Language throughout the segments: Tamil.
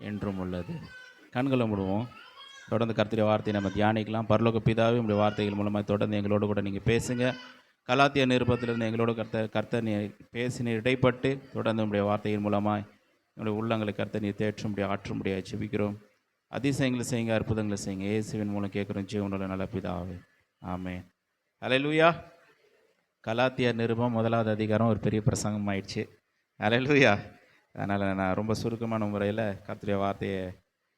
என்றும் உள்ளது. கண்களை மூடுவோம். தொடர்ந்து கர்த்தருடைய வார்த்தையை நம்ம தியானிக்கலாம். பரலோக பிதாவே, உங்களுடைய வார்த்தைகள் மூலமாக தொடர்ந்து எங்களோடு கூட நீங்கள் பேசுங்க. கலாத்திய நிருபத்திலிருந்து எங்களோடு கர்த்தர் பேசினீர், இடைப்பட்டு தொடர்ந்து உங்களுடைய வார்த்தையின் மூலமாக எங்களுடைய உள்ளங்களை கர்த்தர் நீர் தேற்றும்படியாக ஆற்றும்படியாக ஜெபிக்கிறோம். அதிசயங்களை செய்யுங்க, அற்புதங்களை செய்யுங்க. இயேசுவின் மூலம் கேட்குறோம் ஜீவனுள்ள நல்ல பிதாவே, ஆமென். ஹல்லேலூயா. கலாத்திய நிருபம் 1வது அதிகாரம் ஒரு பெரிய பிரசங்கம் ஆயிடுச்சு. ஹல்லேலூயா. அதனால் நான் ரொம்ப சுருக்கமான முறையில் கர்த்தருடைய வார்த்தையை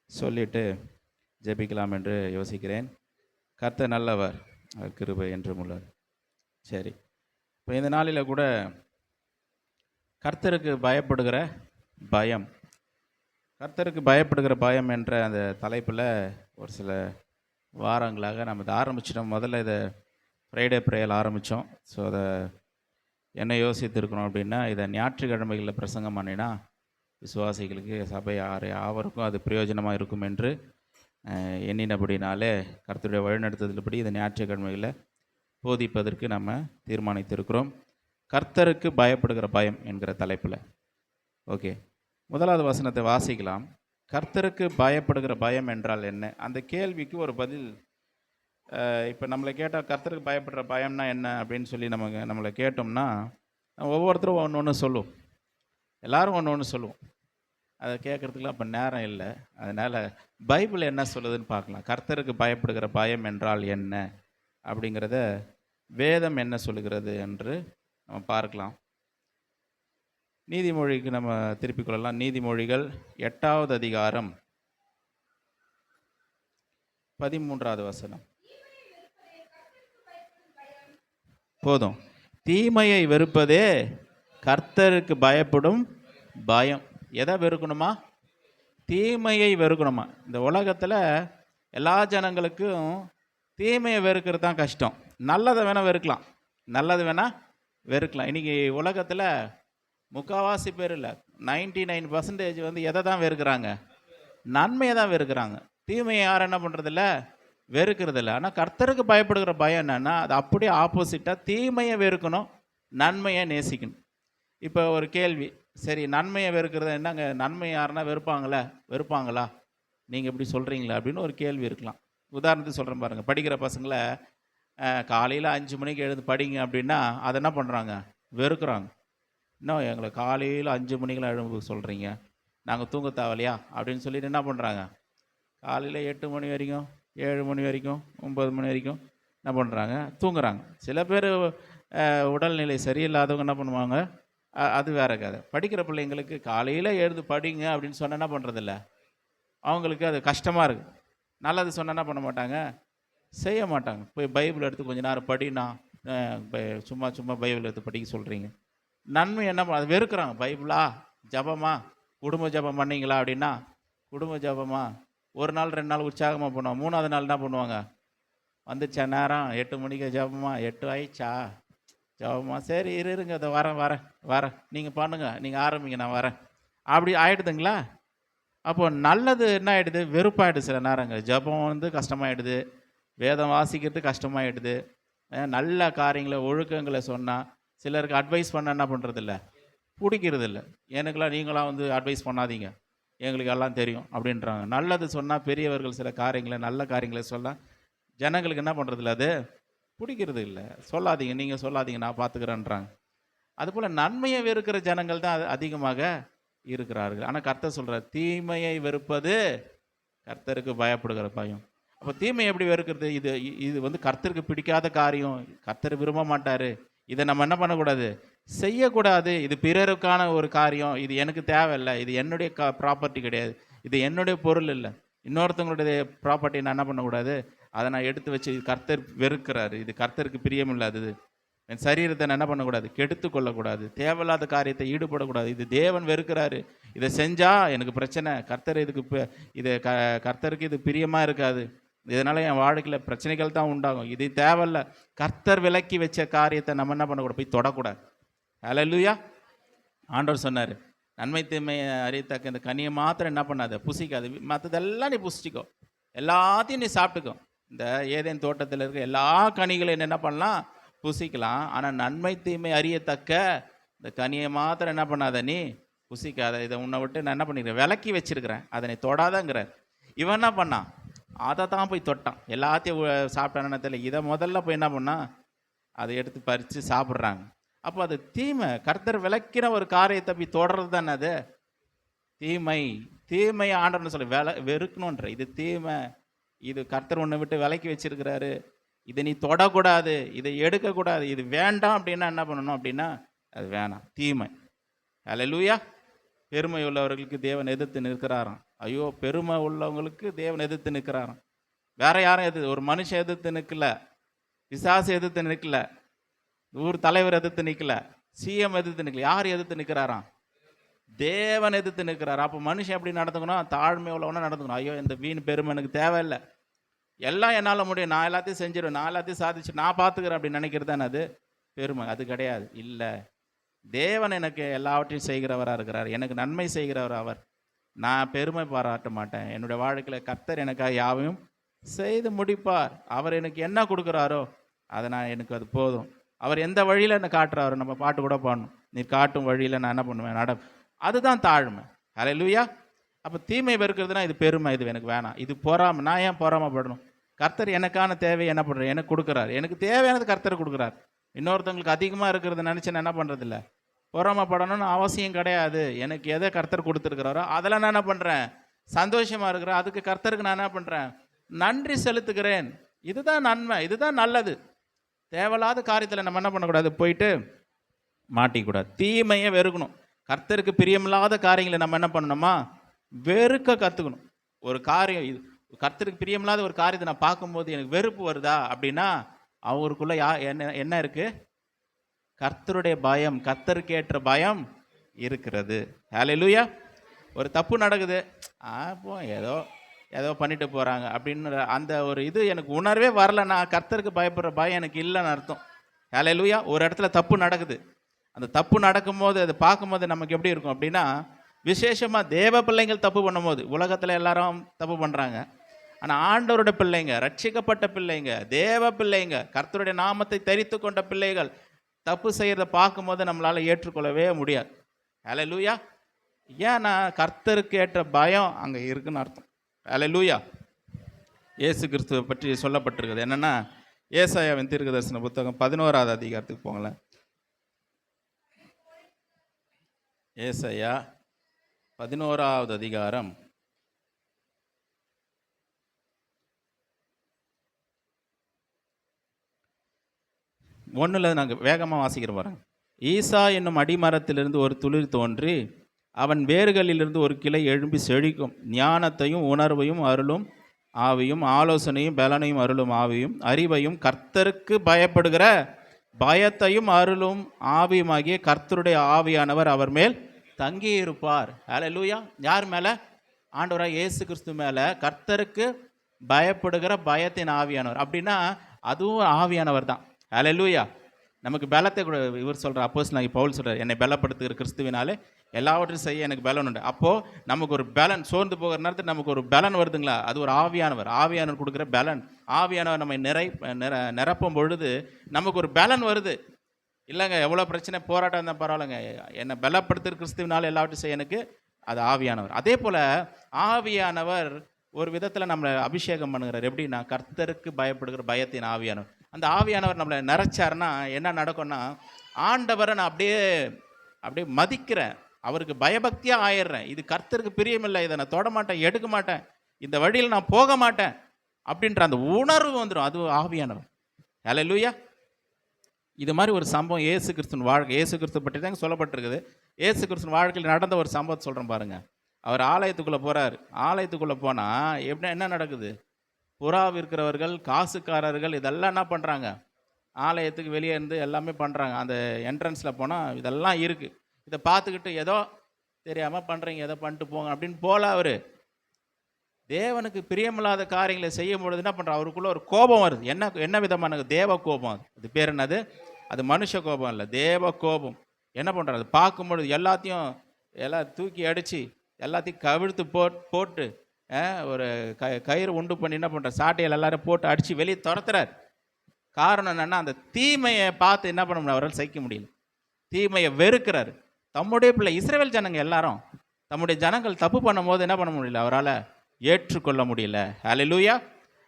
சொல்லிவிட்டு ஜெபிக்கலாம் என்று யோசிக்கிறேன். கர்த்தர் நல்லவர், கிருபை என்றும் உள்ளது. சரி, இப்போ இந்த நாளில் கூட கர்த்தருக்கு பயப்படுகிற பயம், கர்த்தருக்கு பயப்படுகிற பயம் என்ற அந்த தலைப்பில் ஒரு சில வாரங்களாக நம்ம இதை ஆரம்பிச்சிட்டோம். முதல்ல இதை ஃப்ரைடே ப்ரேயர் ஆரம்பித்தோம். ஸோ அதை என்ன யோசித்திருக்கணும் அப்படின்னா, இதை ஞாயிற்றுக்கிழமைகளில் பிரசங்கம் பண்ணினா விசுவாசிகளுக்கு சபை யாவருக்கும் அது பிரயோஜனமாக இருக்கும் என்று எண்ணினபடினாலே கர்த்தருடைய வழிநடத்துதல்படி இதை ஞாயிற்றுக்கிழமைகளில் போதிப்பதற்கு நம்ம தீர்மானித்திருக்கிறோம். கர்த்தருக்கு பயப்படுகிற பயம் என்கிற தலைப்பில். ஓகே, 1வது வசனத்தை வாசிக்கலாம். கர்த்தருக்கு பயப்படுகிற பயம் என்றால் என்ன? அந்த கேள்விக்கு ஒரு பதில். இப்போ நம்மளை கேட்டால் கர்த்தருக்கு பயப்படுற பயம்னா என்ன அப்படின்னு சொல்லி நம்மளை கேட்டோம்னா ஒவ்வொருத்தரும் ஒன்று ஒன்று சொல்லுவோம். எல்லோரும் ஒன்று ஒன்று சொல்லுவோம். அதை கேட்குறதுக்குலாம் இப்போ நேரம் இல்லை. அதனால் பைபிள் என்ன சொல்லுதுன்னு பார்க்கலாம். கர்த்தருக்கு பயப்படுகிற பயம் என்றால் என்ன அப்படிங்கிறத வேதம் என்ன சொல்லுகிறது என்று நம்ம பார்க்கலாம். நீதிமொழிக்கு நம்ம திருப்பிக் கொள்ளலாம். நீதிமொழிகள் 8வது அதிகாரம் 13வது வசனம். போதும். தீமையை வெறுப்பதே கர்த்தருக்கு பயப்படும் பயம். எதை வெறுக்கணுமா? தீமையை வெறுக்கணுமா? இந்த உலகத்தில் எல்லா ஜனங்களுக்கும் தீமையை வெறுக்கிறது தான் கஷ்டம். நல்லதை வேணால் வெறுக்கலாம், நல்லது வேணால் வெறுக்கலாம். இன்றைக்கி உலகத்தில் முக்கால்வாசி பேர் இல்லை, 99% வந்து எதை தான் வெறுக்கிறாங்க? நன்மையை தான் வெறுக்கிறாங்க. தீமையை யாரும் என்ன பண்ணுறதில்ல, வெறுக்கிறதில்ல. ஆனால் கர்த்தருக்கு பயப்படுகிற பயம் என்னென்னா, அது அப்படியே ஆப்போசிட்டாக தீமையை வெறுக்கணும், நன்மையை நேசிக்கணும். இப்போ ஒரு கேள்வி, சரி நன்மையை வெறுக்கிறது என்னங்க? நன்மை யாருன்னா வெறுப்பாங்களா? நீங்கள் இப்படி சொல்கிறீங்களா அப்படின்னு ஒரு கேள்வி இருக்கலாம். உதாரணத்துக்கு சொல்கிறேன் பாருங்கள். படிக்கிற பசங்களை காலையில் 5 மணிக்கு எழுந்து படிங்க அப்படின்னா அதை என்ன பண்ணுறாங்க? வெறுக்கிறாங்க. இன்னும் எங்களை காலையில் 5 மணிக்கெலாம் எழுந்து சொல்கிறீங்க, நாங்கள் தூங்க தேவையில்லையா அப்படின்னு சொல்லிட்டு என்ன பண்ணுறாங்க? காலையில் 8 மணி வரைக்கும், 7 மணி வரைக்கும், 9 மணி வரைக்கும் என்ன பண்ணுறாங்க? தூங்குறாங்க. சில பேர் உடல்நிலை சரியில்லாதவங்க என்ன பண்ணுவாங்க, அது வேற கதை. படிக்கிற பிள்ளைங்களுக்கு காலையில் எழுந்து படிங்க அப்படின்னு சொன்னால் என்ன பண்ணுறதில்ல, அவங்களுக்கு அது கஷ்டமாக இருக்குது. நல்லது சொன்னால் என்ன பண்ண மாட்டாங்க, செய்ய மாட்டாங்க. போய் பைபிள் எடுத்து கொஞ்ச நேரம் படினா, சும்மா பைபிள் எடுத்து படிக்க சொல்கிறீங்க. நன்மை என்ன அது வெறுக்கிறாங்க. பைபிளா, ஜபமா, குடும்ப ஜபம் பண்ணிங்களா அப்படின்னா, குடும்ப ஜபமா ஒரு நாள் 2 நாள் உற்சாகமாக பண்ணுவாங்க. 3வது நாள் என்ன பண்ணுவாங்க? வந்துச்சா நேரம் 8 மணிக்கு ஜபமா, 8 ஆயிடுச்சா ஜபமா, சரி இருங்க அதை வரேன், நீங்கள் பண்ணுங்க, நீங்கள் ஆரம்பிங்க, நான் வரேன், அப்படி ஆகிடுதுங்களா? அப்போது நல்லது என்ன ஆகிடுது? வெறுப்பாயிடுது. சில நேரங்கள் ஜபம் வந்து கஷ்டமாயிடுது, வேதம் வாசிக்கிறது கஷ்டமாயிடுது. நல்ல காரியங்களை ஒழுக்கங்களை சொன்னால் சிலருக்கு அட்வைஸ் பண்ண என்ன பண்ணுறதில்ல, பிடிக்கிறது இல்லை. எனக்கெல்லாம் நீங்களாம் வந்து அட்வைஸ் பண்ணாதீங்க, எங்களுக்கு எல்லாம் தெரியும் அப்படின்றாங்க. நல்லது சொன்னால் பெரியவர்கள் சில காரியங்களை, நல்ல காரியங்களை சொன்னால் ஜனங்களுக்கு என்ன பண்ணுறதில்ல, அது பிடிக்கிறது இல்லை. சொல்லாதீங்க, நீங்கள் சொல்லாதீங்க, நான் பார்த்துக்கிறேன்றாங்க. அதுபோல் நன்மையை வெறுக்கிற ஜனங்கள் தான் அதிகமாக இருக்கிறார்கள். ஆனால் கர்த்தர் சொல்கிறார், தீமையை வெறுப்பது கர்த்தருக்கு பயப்படுகிற பயம். அப்போ தீமையை எப்படி வெறுக்கிறது? இது வந்து கர்த்தருக்கு பிடிக்காத காரியம், கர்த்தர் விரும்ப மாட்டார், இதை நம்ம என்ன பண்ணக்கூடாது, செய்யக்கூடாது. இது பிறருக்கான ஒரு காரியம், இது எனக்கு தேவையில்லை, இது என்னுடைய ப்ராப்பர்ட்டி கிடையாது, இது என்னுடைய பொருள் இல்லை, இன்னொருத்தவங்களுடைய ப்ராப்பர்ட்டி நான் என்ன பண்ணக்கூடாது, அதை நான் எடுத்து வச்சு கர்த்தர் வெறுக்கிறாரு, இது கர்த்தருக்கு பிரியமில்லாதது, என் சரீரத்தை நான் என்ன பண்ணக்கூடாது, கெடுத்து கொள்ளக்கூடாது, தேவையில்லாத காரியத்தை ஈடுபடக்கூடாது, இது தேவன் வெறுக்கிறாரு, இதை செஞ்சால் எனக்கு பிரச்சனை, கர்த்தர் இதுக்கு இது கர்த்தருக்கு இது பிரியமாக இருக்காது, இதனால் என் வாழ்க்கையில் பிரச்சனைகள் தான் உண்டாகும், இது தேவையில்ல. கர்த்தர் விலக்கி வச்ச காரியத்தை நம்ம என்ன பண்ணக்கூடாது, போய் தொடக்கூடாது. ஹல்லேலூயா. ஆண்டவர் சொன்னார், நன்மை தீமை அறியத்தக்க இந்த கனியை மாத்திரம் என்ன பண்ணாத, புசிக்காது, மற்றதெல்லாம் நீ புசிச்சிக்கோ, எல்லாத்தையும் நீ சாப்பிட்டுக்கோ. இந்த ஏதேன் தோட்டத்தில் இருக்க எல்லா கனிகளையும் என்ன பண்ணலாம், புசிக்கலாம். ஆனால் நன்மை தீமை அறியத்தக்க இந்த கனியை மாத்திரம் என்ன பண்ணாத, நீ புசிக்காத, இதை உன்னை விட்டு நான் என்ன பண்ணிக்கிறேன், விலக்கி வச்சிருக்கிறேன், அதனை தொடாதங்கிறார். இவன் என்ன பண்ணான், அதை தான் போய் தொட்டான். எல்லாத்தையும் சாப்பிட்டானு தெரியல, இதை முதல்ல போய் என்ன பண்ணான், அதை எடுத்து பறித்து சாப்பிட்றாங்க. அப்போ அது தீமை. கர்த்தர் விளக்கின ஒரு காரியத்தை போய் தொடர்றது தானே அது தீமை. தீமையை ஆண்டவன்னு சொல்லி வெறுக்கணுன்ற, இது தீமை, இது கர்த்தர் உன்னை விட்டு விலக்கி வச்சிருக்கிறாரு, இதை நீ தொடக்கூடாது, இதை எடுக்கக்கூடாது, இது வேண்டாம் அப்படின்னா என்ன பண்ணணும் அப்படின்னா அது வேணாம், தீமை. அல்லேலூயா. பெருமை உள்ளவர்களுக்கு தேவன் எதிர்த்து நிற்கிறாராம். ஐயோ, பெருமை உள்ளவங்களுக்கு தேவன் எதிர்த்து நிற்கிறாராம். வேற யாரும் எதிர்த்து, ஒரு மனுஷன் எதிர்த்து நிற்கல, பிசாசு எதிர்த்து நிற்கல, ஊர் தலைவர் எதிர்த்து நிற்கல, சிஎம் எதிர்த்து நிற்கல. யார் எதிர்த்து நிற்கிறாராம்? தேவன் எதிர்த்து நிற்கிறார். அப்போ மனுஷன் எப்படி நடந்துக்கணும், தாழ்மை உள்ளவனா நடந்துக்கணும். ஐயோ, இந்த வீண் பெருமை எனக்கு தேவையில்லை, எல்லாம் என்னால் முடியும், நான் எல்லாத்தையும் செஞ்சிடுவேன், நான் எல்லாத்தையும் சாதிச்சு நான் பார்த்துக்கிறேன் அப்படின்னு நினைக்கிறது தானே அது பெருமை. அது கிடையாது. இல்லை, தேவன் எனக்கு எல்லாவற்றையும் செய்கிறவராக இருக்கிறார், எனக்கு நன்மை செய்கிறவர் அவர். நான் பெருமை பாராட்ட மாட்டேன். என்னுடைய வாழ்க்கையில் கர்த்தர் எனக்காக யாவையும் செய்து முடிப்பார். அவர் எனக்கு என்ன கொடுக்குறாரோ அதை நான், எனக்கு அது போதும். அவர் எந்த வழியில் என்னை காட்டுறாரோ, நம்ம பாட்டு கூட பாடணும், நீ காட்டும் வழியில் நான் என்ன பண்ணுவேன் நட. அதுதான் தாழ்மை. அல்லேலூயா. அப்போ தீமை வெறுக்கிறதுனா இது பெருமை, இது எனக்கு வேணாம், இது பொறாமை. நான் ஏன் பொறாமைப்படணும்? கர்த்தர் எனக்கான தேவையை என்ன பண்ணுறார், எனக்கு கொடுக்குறாரு. எனக்கு தேவையானது கர்த்தர் கொடுக்குறார். இன்னொருத்தவங்களுக்கு அதிகமாக இருக்கிறத நினச்சி நான் என்ன பண்ணுறதில்ல, பொறாமைப்படணும்னு அவசியம் கிடையாது. எனக்கு எதை கர்த்தர் கொடுத்துருக்கிறாரோ அதில் நான் என்ன பண்ணுறேன், சந்தோஷமாக இருக்கிறேன். அதுக்கு கர்த்தருக்கு நான் என்ன பண்ணுறேன், நன்றி செலுத்துகிறேன். இதுதான் நன்மை, இதுதான் நல்லது. தேவையில்லாத காரியத்தில் நம்ம என்ன பண்ணக்கூடாது, போயிட்டு மாட்டிக்கூடாது. தீமையை வெறுக்கணும். கர்த்தருக்கு பிரியமில்லாத காரியங்களை நம்ம என்ன பண்ணணுமா, வெறுக்க கற்றுக்கணும். ஒரு காரியம், இது கர்த்தருக்கு பிரியமில்லாத ஒரு காரியத்தை நான் பார்க்கும்போது எனக்கு வெறுப்பு வருதா அப்படின்னா அவருக்குள்ள என்ன இருக்கு, கர்த்தருடைய பயம், கர்த்தருக்கு ஏற்ற பயம் இருக்கிறது. ஹல்லேலூயா. ஒரு தப்பு நடக்குது, அப்போ ஏதோ பண்ணிட்டு போகிறாங்க அப்படின்னு அந்த ஒரு இது எனக்கு உணர்வே வரலன்னா கர்த்தருக்கு பயப்படுற பயம் எனக்கு இல்லைன்னு அர்த்தம். ஹல்லேலூயா. ஒரு இடத்துல தப்பு நடக்குது, அந்த தப்பு நடக்கும்போது அதை பார்க்கும்போது நமக்கு எப்படி இருக்கும் அப்படின்னா, விசேஷமாக தேவ பிள்ளைங்கள் தப்பு பண்ணும்போது, உலகத்தில் எல்லாரும் தப்பு பண்ணுறாங்க, ஆனால் ஆண்டவருடைய பிள்ளைங்க, ரட்சிக்கப்பட்ட பிள்ளைங்க, தேவ பிள்ளைங்க, கர்த்தருடைய நாமத்தை தரித்து கொண்ட பிள்ளைகள் தப்பு செய்கிறத பார்க்கும்போது நம்மளால் ஏற்றுக்கொள்ளவே முடியாது. ஹல்லேலூயா. ஏன்னா கர்த்தருக்கு ஏற்ற பயம் அங்கே இருக்குன்னு அர்த்தம். ஹல்லேலூயா. இயேசு கிறிஸ்துவை பற்றி சொல்லப்பட்டிருக்குது என்னென்னா, ஏசாயாவின் தீர்க்கதரிசன புத்தகம் 11வது அதிகாரத்துக்கு போங்களேன். ஏசாயா 11வது அதிகாரம் 1 நாங்கள் வேகமாக வாசிக்கிறோம் பாருங்க. ஈசா என்னும் அடிமரத்திலிருந்து ஒரு துளிர் தோன்றி அவன் வேர்களிலிருந்து ஒரு கிளை எழும்பி செழிக்கும். ஞானத்தையும் உணர்வையும் அருளும் ஆவியும், ஆலோசனையும் பலனையும் அருளும் ஆவியும், அறிவையும் கர்த்தருக்கு பயப்படுகிற பயத்தையும் அருளும் ஆவியுமாகிய கர்த்தருடைய ஆவியானவர் அவர் மேல் தங்கி இருப்பார். ஹல்லேலூயா. யார் மேலே? ஆண்டவராக இயேசு கிறிஸ்து மேலே கர்த்தருக்கு பயப்படுகிற பயத்தின் ஆவியானவர். அப்படின்னா அதுவும் ஆவியானவர் தான். ஹல்லேலூயா. நமக்கு பலத்தை கூட இவர் சொல்கிறார், அப்போஸ்தலனாகிய பவுல் சொல்கிறார், என்னை பலப்படுத்துகிற கிறிஸ்துவினாலே எல்லாவற்றையும் செய்ய எனக்கு பலன் உண்டு. அப்போது நமக்கு ஒரு பலன், சோர்ந்து போகிற நேரத்தில் நமக்கு ஒரு பலன் வருதுங்களா, அது ஒரு ஆவியானவர். ஆவியானவர் கொடுக்குற பலன். ஆவியானவர் நம்ம நிரப்பும் பொழுது நமக்கு ஒரு பலன் வருது. இல்லைங்க, எவ்வளோ பிரச்சனை போராட்டம் இருந்தால் பரவாயில்லைங்க, என்னை பலப்படுத்துகிற கிறிஸ்துவினால எல்லாவற்றையும் செய்ய எனக்கு, அது ஆவியானவர். அதே போல் ஆவியானவர் ஒரு விதத்தில் நம்மளை அபிஷேகம் பண்ணுகிறார். எப்படின்னா, கர்த்தருக்கு பயப்படுகிற பயத்தின் ஆவியானவர். அந்த ஆவியானவர் நம்மளை நிறச்சாருன்னா என்ன நடக்கும்னா, ஆண்டவரை நான் அப்படியே மதிக்கிறேன், அவருக்கு பயபக்தியாக ஆயிடுறேன். இது கர்த்தருக்கு பிரியமில்லை, இதை நான் தொட மாட்டேன், எடுக்க மாட்டேன், இந்த வழியில் நான் போக மாட்டேன் அப்படின்ற அந்த உணர்வு வந்துடும். அது ஆவியானவர். ஹல்லேலூயா. இது மாதிரி ஒரு சம்பவம் இயேசு கிறிஸ்துவின் வாழ்க்கை, இயேசு கிறிஸ்து பற்றி தான் சொல்லப்பட்டிருக்குது. இயேசு கிறிஸ்துவின் வாழ்க்கையில் நடந்த ஒரு சம்பவத்தை சொல்கிறேன் பாருங்கள். அவர் ஆலயத்துக்குள்ளே போகிறார். ஆலயத்துக்குள்ளே போனால் என்ன நடக்குது, புறா விற்கிறவர்கள், காசுக்காரர்கள் இதெல்லாம் என்ன பண்ணுறாங்க, ஆலயத்துக்கு வெளியே இருந்து எல்லாமே பண்ணுறாங்க. அந்த என்ட்ரன்ஸில் போனால் இதெல்லாம் இருக்குது. இதை பார்த்துக்கிட்டு ஏதோ தெரியாமல் பண்ணுறீங்க, ஏதோ பண்ணிட்டு போங்க அப்படின்னு போல. அவர் தேவனுக்கு பிரியமில்லாத காரியங்களை செய்யும் பொழுது என்ன பண்ணுறார், அவருக்குள்ள ஒரு கோபம் வருது. என்ன விதமான தேவ கோபம், அது பேர் என்னது, அது மனுஷ கோபம் இல்லை, தேவ கோபம். என்ன பண்ணுறாரு, அது பார்க்கும்பொழுது எல்லாம் தூக்கி அடித்து எல்லாத்தையும் கவிழ்த்து போட்டு ஒரு கயிறு உண்டு பண்ணி என்ன பண்ணுறார், சாட்டையில் எல்லாரும் போட்டு அடித்து வெளியே துரத்துறார். காரணம் என்னென்னா, அந்த தீமையை பார்த்து என்ன பண்ண முடியல, அவரால் சகிக்க முடியல. தீமையை வெறுக்கிறார். தம்முடைய பிள்ளை இஸ்ரவேல் ஜனங்க எல்லாரும் தம்முடைய ஜனங்கள் தப்பு பண்ணும்போது என்ன பண்ண முடியல, அவரால் ஏற்றுக்கொள்ள முடியல. ஹல்லேலூயா.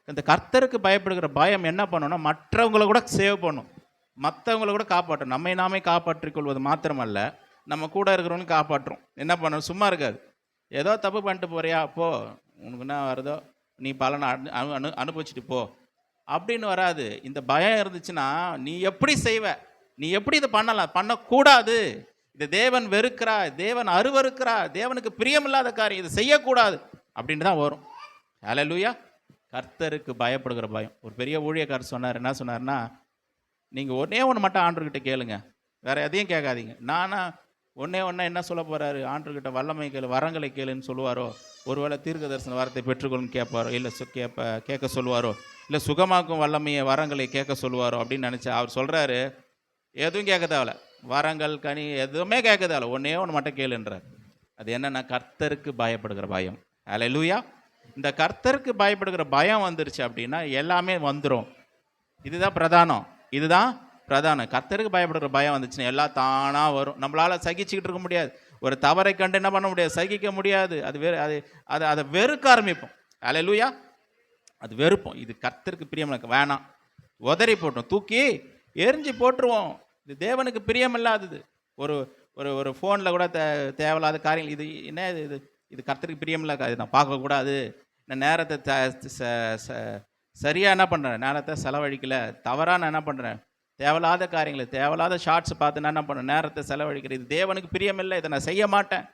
இந்த கர்த்தருக்கு பயப்படுகிற பயம் என்ன பண்ணணும்னா மற்றவங்களை கூட சேவ் பண்ணும், மற்றவங்களை கூட காப்பாற்றும். நம்மை நாமே காப்பாற்றிக் கொள்வது மாத்திரமல்ல, நம்ம கூட இருக்கிறவங்க காப்பாற்றும். என்ன பண்ணணும், சும்மா இருக்காது. ஏதோ தப்பு பண்ணிட்டு போறியா, போ, உனக்கு என்ன வருதோ நீ பலனை அனுபவிச்சுட்டு போ அப்படின்னு வராது. இந்த பயம் இருந்துச்சுன்னா நீ எப்படி செய்வ, நீ எப்படி இதை பண்ணலாம், பண்ணக்கூடாது, இது தேவன் வெறுக்கிறா, தேவன் அருவருக்கிறா, தேவனுக்கு பிரியமில்லாத காரியம், இதை செய்யக்கூடாது அப்படின்னு தான் வரும். ஹல்லேலூயா. கர்த்தருக்கு பயப்படுகிற பயம். ஒரு பெரிய ஊழியக்காரர் சொன்னார், என்ன சொன்னார்னா, நீங்கள் ஒன்றே ஒன்று மட்டும் ஆண்டவர்கிட்ட கேளுங்க, வேற எதையும் கேட்காதீங்க. நானா ஒன்றே என்ன சொல்ல போகிறாரு, ஆண்டவர்கிட்ட வல்லமை கேளு, வரங்களை கேளுன்னு சொல்லுவாரோ, ஒருவேளை தீர்க்க தரிசன வரத்தை பெற்றுக்கொள்ளுன்னு கேட்பாரோ, இல்லை கேட்க சொல்லுவாரோ, இல்லை சுகமாக்கும் வல்லமையை வரங்களை கேட்க சொல்லுவாரோ அப்படின்னு நினச்சா, அவர் சொல்கிறாரு, எதுவும் கேட்க தேவையில்ல, வரங்கள் கனி எதுவுமே கேட்க தேவையில்ல, ஒன்றே ஒன்று மட்டும் கேளுன்றார். அது என்னென்னா கர்த்தருக்கு பயப்படுகிற பயம். ஹல்லேலூயா. இந்த கர்த்தருக்கு பயப்படுகிற பயம் வந்துருச்சு அப்படின்னா எல்லாமே வந்துடும். இதுதான் பிரதானம், இதுதான் பிரதானம். கர்த்தருக்கு பயப்படுகிற பயம் வந்துச்சுன்னா எல்லாம் தானாக வரும். நம்மளால் சகிச்சுக்கிட்டு இருக்க முடியாது, ஒரு தவறை கண்டு என்ன பண்ண முடியாது, சகிக்க முடியாது. அதை வெறுக்க ஆரம்பிப்போம். ஹல்லேலூயா. அது வெறுப்போம். இது கர்த்தருக்கு பிரியமில்லை, வேணாம், உதறி போட்டோம், தூக்கி எரிஞ்சு போட்டுருவோம். இது தேவனுக்கு பிரியமில்லாதது. ஒரு ஒரு ஒரு ஃபோனில் கூட தேவையில்லாத காரியங்கள், இது என்ன இது, இது கர்த்தருக்கு பிரியமில்லாத காரியம் தான், பார்க்கக்கூடாது. நான் நேரத்தை சரியாக என்ன பண்ணுறேன், நேரத்தை செலவழிக்கலை, தவறாக நான் என்ன பண்ணுறேன், தேவையில்லாத காரியங்களை, தேவையில்லாத ஷார்ட்ஸ் பார்த்து நான் என்ன பண்ணுறேன், நேரத்தை செலவழிக்கிறேன். இது தேவனுக்கு பிரியமில்லை, இதை நான் செய்ய மாட்டேன்.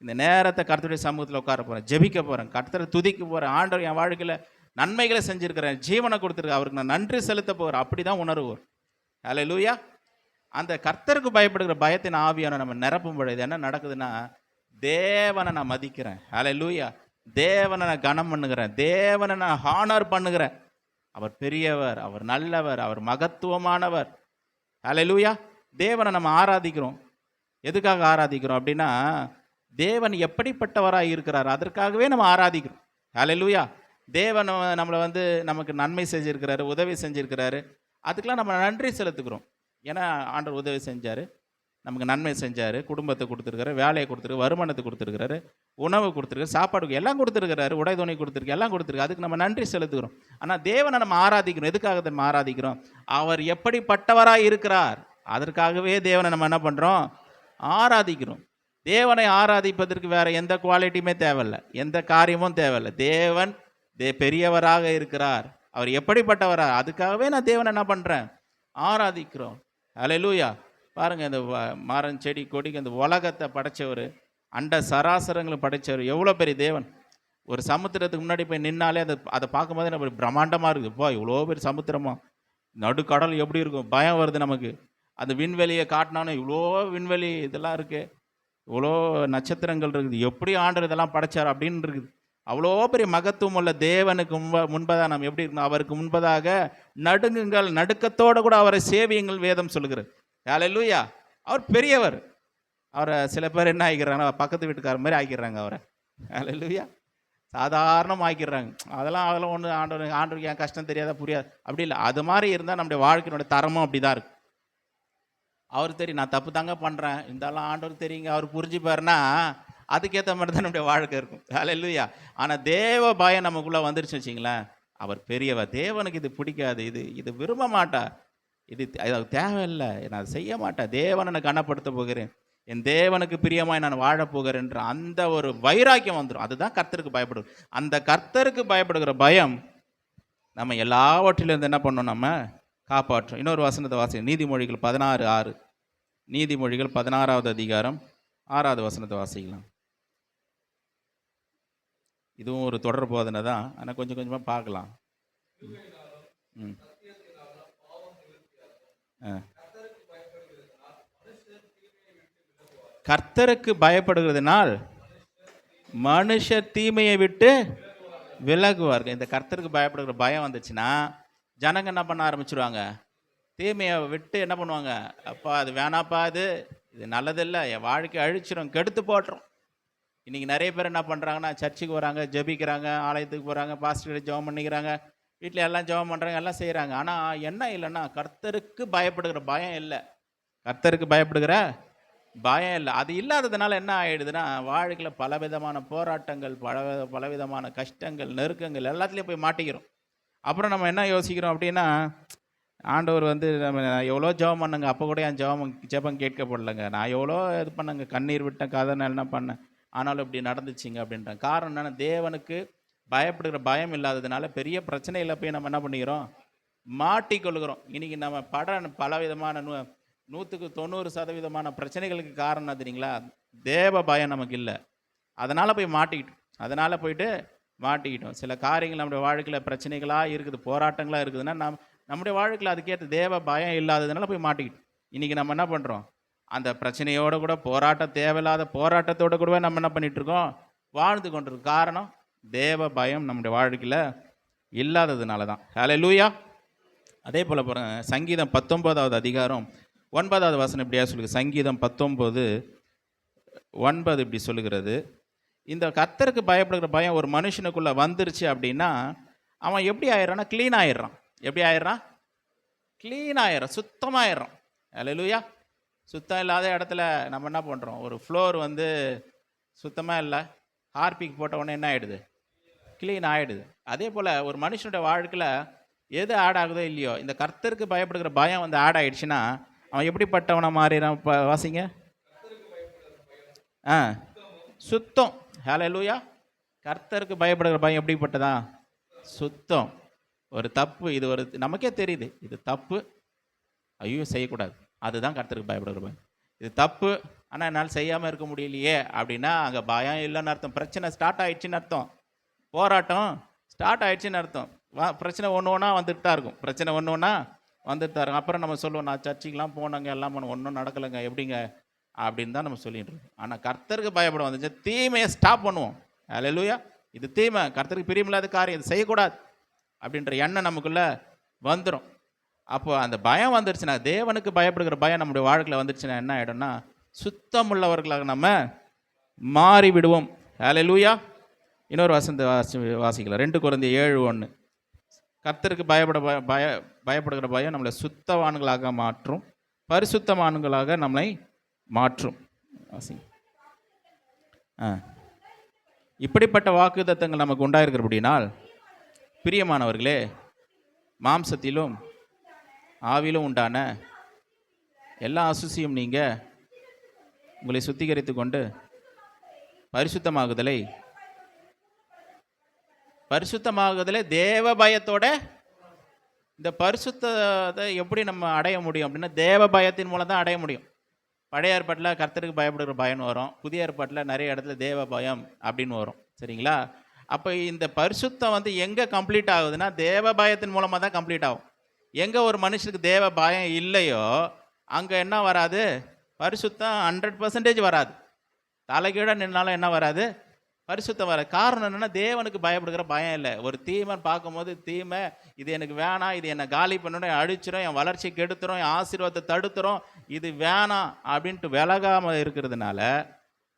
இந்த நேரத்தை கர்த்தருடைய சமூகத்தில் உட்கார போகிறேன், ஜெபிக்க போகிறேன், கர்த்தரை துதிக்க போகிறேன், ஆண்டவர் என் வாழ்க்கையில் நன்மைகளை செஞ்சுருக்கிறேன், ஜீவனை கொடுத்துருக்கேன், அவருக்கு நான் நன்றி செலுத்த போகிறேன். அப்படி தான் உணர்வு. ஹல்லேலூயா. அந்த கர்த்தருக்கு பயப்படுகிற பயத்தின் ஆவியான நம்ம நிரப்பும் பொழுது என்ன நடக்குதுன்னா, தேவனை நான் மதிக்கிறேன். ஹல்லேலூயா. தேவனை நான் கனம் பண்ணுகிறேன், தேவனை நான் ஹானர் பண்ணுகிறேன். அவர் பெரியவர், அவர் நல்லவர், அவர் மகத்துவமானவர். ஹல்லேலூயா. தேவனை நம்ம ஆராதிக்கிறோம். எதுக்காக ஆராதிக்கிறோம் அப்படின்னா, தேவன் எப்படிப்பட்டவராக இருக்கிறார் அதற்காகவே நம்ம ஆராதிக்கிறோம். ஹல்லேலூயா. தேவன் நம்மளை நமக்கு நன்மை செஞ்சுருக்கிறாரு, உதவி செஞ்சுருக்கிறாரு, அதுக்கெலாம் நம்ம நன்றி செலுத்துக்கிறோம். ஏன்னா ஆண்டவர் உதவி செஞ்சார், நமக்கு நன்மை செஞ்சார், குடும்பத்தை கொடுத்துருக்காரு, வேலையை கொடுத்துருக்கு, வருமானத்தை கொடுத்துருக்கிறாரு, உணவு கொடுத்துருக்காரு, சாப்பாடு எல்லாம் கொடுத்துருக்கிறாரு, உடை துணை கொடுத்துருக்கு, எல்லாம் கொடுத்துருக்கு. அதுக்கு நம்ம நன்றி செலுத்துக்கிறோம். ஆனால் தேவனை நம்ம ஆராதிக்கிறோம். எதுக்காக நம்ம ஆராதிக்கிறோம், அவர் எப்படிப்பட்டவராக இருக்கிறார் அதற்காகவே தேவனை நம்ம என்ன பண்ணுறோம், ஆராதிக்கிறோம். தேவனை ஆராதிப்பதற்கு வேறு எந்த குவாலிட்டியுமே தேவையில்லை, எந்த காரியமும் தேவையில்லை. தேவன் பெரியவராக இருக்கிறார், அவர் எப்படிப்பட்டவராக, அதுக்காகவே நான் தேவனை என்ன பண்ணுறேன், ஆராதிக்கிறோம். ஹல்லேலூயா. பாருங்கள், இந்த மரம் செடி கொடிக்கு இந்த உலகத்தை படைத்தவர், அண்ட சராசரங்களை படைத்தவர், எவ்வளோ பெரிய தேவன். ஒரு சமுத்திரத்துக்கு முன்னாடி போய் நின்னாலே அதை பார்க்கும்போது நம்ம பிரம்மாண்டமாக இருக்குது. இப்போ இவ்வளோ பெரிய சமுத்திரமா, நடுக்கடல் எப்படி இருக்கும், பயம் வருது நமக்கு. அந்த விண்வெளியை காட்டினாலும் இவ்வளோ விண்வெளி இதெல்லாம் இருக்குது, இவ்வளோ நட்சத்திரங்கள் இருக்குது, எப்படி ஆண்டவர் இதெல்லாம் படைச்சார் அப்படின்னு இருக்குது. அவ்வளோ பெரிய மகத்துவம் உள்ள தேவனுக்கு முன்பதாக நம்ம எப்படி இருக்கணும், அவருக்கு முன்பதாக நடுங்குங்கள், நடுக்கத்தோடு கூட அவரை சேவியுங்கள் வேதம் சொல்லுகிறது. ஹல்லேலூயா. அவர் பெரியவர். அவரை சில பேர் என்ன ஆகிக்கிறாங்க, பக்கத்து வீட்டுக்கார மாதிரி ஆக்கிடுறாங்க அவரை. ஹல்லேலூயா. சாதாரணமாக ஆக்கிடுறாங்க. அதெல்லாம் ஒன்று ஆண்டவருக்கு என் கஷ்டம் தெரியாதா, புரியாது, அப்படி இல்லை. அது மாதிரி இருந்தால் நம்முடைய வாழ்க்கையினுடைய தரமும் அப்படி தான் இருக்கும். அவர் தெரியும், நான் தப்பு தாங்க பண்ணுறேன், இருந்தாலும் ஆண்டவருக்கு தெரியுங்க, அவர் புரிஞ்சுப்பாருன்னா அதுக்கேற்ற மாதிரி தான் நம்முடைய வாழ்க்கை இருக்கும். ஹல்லேலூயா. ஆனால் தேவ பயம் நமக்குள்ளே வந்துருச்சு வச்சிங்களேன், அவர் பெரியவர், தேவனுக்கு இது பிடிக்காது, இது விரும்ப மாட்டார், இது தேவையில்லை, நான் அதை செய்ய மாட்டேன், தேவனை நான் கனப்படுத்த போகிறேன், என் தேவனுக்கு பிரியமாய் நான் வாழப்போகிறேன்ற அந்த ஒரு வைராக்கியம் வந்துடும். அதுதான் கர்த்தருக்கு பயப்படுது. அந்த கர்த்தருக்கு பயப்படுகிற பயம் நம்ம எல்லாவற்றிலிருந்து என்ன பண்ணணும், நம்ம காப்பாற்றும். இன்னொரு வசனத்தை வாசி, நீதிமொழிகள் 16:6. நீதிமொழிகள் 16வது அதிகாரம் 6வது வசனத்தை வாசிக்கலாம். இதுவும் ஒரு தொடர் போதனை தான், ஆனால் கொஞ்சம் கொஞ்சமாக பார்க்கலாம். கர்த்தருக்கு பயப்படுகிறதுனால் மனுஷர் தீமையை விட்டு விலகுவார்கள். இந்த கர்த்தருக்கு பயப்படுகிற பயம் வந்துச்சுன்னா ஜனங்க என்ன பண்ண ஆரம்பிச்சிருவாங்க, தீமையை விட்டு என்ன பண்ணுவாங்க, அப்பா அது வேணாப்பா, இது நல்லதில்லை, என் வாழ்க்கை அழிச்சிடும், கெடுத்து போட்டுரும். இன்றைக்கி நிறைய பேர் என்ன பண்ணுறாங்கன்னா, சர்ச்சுக்கு வராங்க, ஜெபிக்கிறாங்க, ஆலயத்துக்கு போகிறாங்க, பாஸ்டர்கிட்ட ஜெபம் பண்ணிக்கிறாங்க, வீட்டில் எல்லாம் ஜெபம் பண்ணுறாங்க, எல்லாம் செய்கிறாங்க. ஆனால் என்ன இல்லைன்னா கர்த்தருக்கு பயப்படுகிற பயம் இல்லை. கர்த்தருக்கு பயப்படுகிற பயம் இல்லை. அது இல்லாததுனால என்ன ஆயிடுதுன்னா, வாழ்க்கையில் பலவிதமான போராட்டங்கள், பலவிதமான கஷ்டங்கள், நெருக்கங்கள் எல்லாத்துலேயும் போய் மாட்டிக்கிறோம். அப்புறம் நம்ம என்ன யோசிக்கிறோம் அப்படின்னா, ஆண்டவர் வந்து நம்ம எவ்வளோ ஜெபம் பண்ணேங்க, அப்போ கூட என் ஜெபம் கேட்கப்படலைங்க. நான் எவ்வளோ இது பண்ணேங்க, கண்ணீர் விட்டேன், கதனை என்ன பண்ணேன், ஆனாலும் இப்படி நடந்துச்சுங்க அப்படின்றாங்க. காரணம் என்னென்னா, தேவனுக்கு பயப்படுகிற பயம் இல்லாததுனால பெரிய பிரச்சனையில் போய் நம்ம என்ன பண்ணிக்கிறோம், மாட்டிக்கொள்கிறோம். இன்றைக்கி நம்ம பலவிதமான 100% பிரச்சனைகளுக்கு காரணம் தெரியுங்களா, தேவ பயம் நமக்கு இல்லை. அதனால் போய் மாட்டிக்கிட்டோம். சில காரியங்கள் நம்முடைய வாழ்க்கையில் பிரச்சனைகளாக இருக்குது, போராட்டங்களாக இருக்குதுன்னா, நம்முடைய வாழ்க்கையில் அதுக்கேற்ற தேவ பயம் இல்லாததுனால போய் மாட்டிக்கிட்டோம். இன்றைக்கி நம்ம என்ன பண்ணுறோம், அந்த பிரச்சனையோடு கூட தேவையில்லாத போராட்டத்தோடு கூடவே நம்ம என்ன பண்ணிகிட்ருக்கோம், வாழ்ந்து கொண்டிருக்கோம். காரணம் தேவ பயம் நம்முடைய வாழ்க்கையில் இல்லாததுனால தான். ஹல்லேலூயா. அதே போல் பாருங்க, சங்கீதம் 19வது அதிகாரம் 9வது வசனம் இப்படியா சொல்லுது. சங்கீதம் 19:9 இப்படி சொல்லுகிறது, இந்த கர்த்தருக்கு பயப்படுகிற பயம் ஒரு மனுஷனுக்குள்ளே வந்துருச்சு அப்படின்னா அவன் எப்படி ஆயிடுறான்னா க்ளீன் ஆயிடுறான். எப்படி ஆயிடுறான்? க்ளீன் ஆயிடுறான், சுத்தமாயிடுறான். ஹல்லேலூயா. சுத்தம் இல்லாத இடத்துல நம்ம என்ன பண்ணுறோம், ஒரு ஃப்ளோர் வந்து சுத்தமாக இல்லை, ஹார்பிக் போட்ட உடனே என்ன ஆகிடுது, க்ளீன் ஆகிடுது. அதே போல் ஒரு மனுஷனுடைய வாழ்க்கையில் எது ஆட் ஆகுதோ இல்லையோ, இந்த கர்த்தருக்கு பயப்படுகிற பயம் வந்து ஆட் ஆகிடுச்சுன்னா அவன் எப்படிப்பட்டவனை மாறிடுறான்? வாசிங்க. சுத்தம். ஹல்லேலூயா. கர்த்தருக்கு பயப்படுகிற பயம் எப்படிப்பட்டதா? சுத்தம். ஒரு தப்பு, இது ஒரு நமக்கே தெரியுது, இது தப்பு, ஐயோ செய்யக்கூடாது, அதுதான் கர்த்தருக்கு பயப்படுகிற பயம். இது தப்பு, ஆனால் என்னால் செய்யாமல் இருக்க முடியலையே அப்படின்னா அங்கே பயம் இல்லைன்னு அர்த்தம். பிரச்சனை ஸ்டார்ட் ஆகிடுச்சின்னு அர்த்தம், போராட்டம் ஸ்டார்ட் ஆகிடுச்சின்னு அர்த்தம். பிரச்சனை ஒன்று ஒன்றா வந்துட்டு தான் இருக்கும், வந்துட்டு தான் இருக்கும். அப்புறம் நம்ம சொல்லுவோம், நான் சர்ச்சுக்கெலாம் போனாங்க, எல்லாம் பண்ண ஒன்றும் நடக்கலைங்க, எப்படிங்க அப்படின்னு தான் நம்ம சொல்லிட்டு இருக்கோம். ஆனால் கர்த்தருக்கு பயப்பட வந்துச்சு, தீமையை ஸ்டாப் பண்ணுவோம். ஹல்லேலூயா. இது தீமை, கர்த்தருக்கு பிரியமில்லாத காரியம், இது செய்யக்கூடாது அப்படின்ற எண்ணம் நமக்குள்ளே வந்துடும். அப்போ அந்த பயம் வந்துருச்சுன்னா, தேவனுக்கு பயப்படுகிற பயம் நம்முடைய வாழ்க்கையில் வந்துருச்சுன்னா என்ன ஆகிடும்னா, சுத்தம் உள்ளவர்களாக நம்ம மாறி விடுவோம். ஹல்லேலூயா. இன்னொரு வாசிக்கலாம். 2 கொரிந்தியர் 7:1. கர்த்தருக்கு பயப்படுகிற பயம் நம்மளை சுத்தவான்களாக மாற்றும், பரிசுத்தவான்களாக நம்மளை மாற்றும். இப்படிப்பட்ட வாக்குத்தத்தங்கள் நமக்கு உண்டாயிருக்கிறபடினால், பிரியமானவர்களே, மாம்சத்திலும் ஆவிலும் உண்டான எல்லா அசுசியும் நீங்க உங்களை சுத்திகரித்து கொண்டு பரிசுத்தமாகுதலே தேவ பயத்தோட. இந்த பரிசுத்தத்தை எப்படி நம்ம அடைய முடியும் அப்படின்னா, தேவ பயத்தின் மூலம் தான் அடைய முடியும். பழைய ஏற்பாட்டில் கர்த்தருக்கு பயப்படுகிற பயம்னு வரும், புதிய ஏற்பாட்டில் நிறைய இடத்துல தேவ பயம் அப்படின்னு வரும். சரிங்களா? அப்போ இந்த பரிசுத்தம் வந்து எங்கே கம்ப்ளீட் ஆகுதுன்னா, தேவ பயத்தின் மூலமாக தான் கம்ப்ளீட் ஆகும். எங்கே ஒரு மனுஷனுக்கு தேவ பயம் இல்லையோ அங்கே என்ன வராது, பரிசுத்தம் 100% வராது. தலைகீழ நின்னாலும் என்ன வராது, பரிசுத்தம் வர. காரணம் என்னென்னா, தேவனுக்கு பயப்படுகிற பயம் இல்லை. ஒரு தீமைன்னு பார்க்கும்போது, தீமை இது எனக்கு வேணாம், இது என்னை காலி பண்ணணும், அழிச்சிடும், என் வளர்ச்சி கெடுத்துரும், என் ஆசீர்வாதத்தை தடுத்துரும், இது வேணாம் அப்படின்ட்டு விலகாமல் இருக்கிறதுனால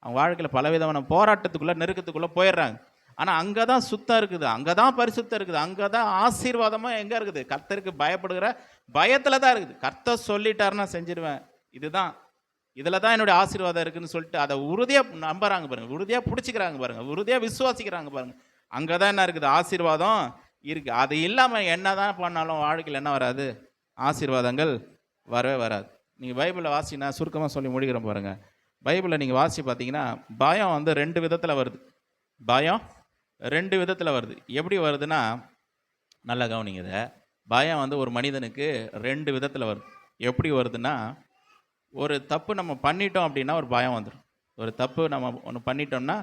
அவங்க வாழ்க்கையில் பலவிதமான போராட்டத்துக்குள்ளே நெருக்கத்துக்குள்ளே போயிடுறாங்க. ஆனால் அங்கே தான் சுத்தம் இருக்குது, அங்கே தான் பரிசுத்தம் இருக்குது, அங்கே தான் ஆசீர்வாதமாக எங்கே இருக்குது, கர்த்தருக்கு பயப்படுகிற பயத்தில் தான் இருக்குது. கர்த்தர் சொல்லிட்டாருன்னா செஞ்சிருவேன், இதுதான், இதில் தான் என்னுடைய ஆசீர்வாதம் இருக்குதுன்னு சொல்லிட்டு அதை உறுதியாக நம்புறாங்க பாருங்கள், உறுதியாக பிடிச்சிக்கிறாங்க பாருங்கள், உறுதியாக விசுவாசிக்கிறாங்க பாருங்கள். அங்கே தான் என்ன இருக்குது, ஆசீர்வாதம் இருக்குது. அது இல்லாமல் என்ன தான் பண்ணாலும் வாழ்க்கையில் என்ன வராது, ஆசீர்வாதங்கள் வரவே வராது. நீங்கள் பைபிளை வாசினா சுருக்கமாக சொல்லி முடிக்கிறேன் பாருங்கள். பைபிளை நீங்கள் வாசி பார்த்தீங்கன்னா, பயம் வந்து 2 விதத்தில் வருது. பயம் 2 விதத்தில் வருது. எப்படி வருதுன்னா, நல்லா கவனிங்க இதை. பயம் வந்து ஒரு மனிதனுக்கு 2 விதத்தில் வருது. எப்படி வருதுன்னா, ஒரு தப்பு நம்ம பண்ணிட்டோம் அப்படின்னா ஒரு பயம் வந்துடும். ஒரு தப்பு நம்ம ஒன்று பண்ணிட்டோம்னா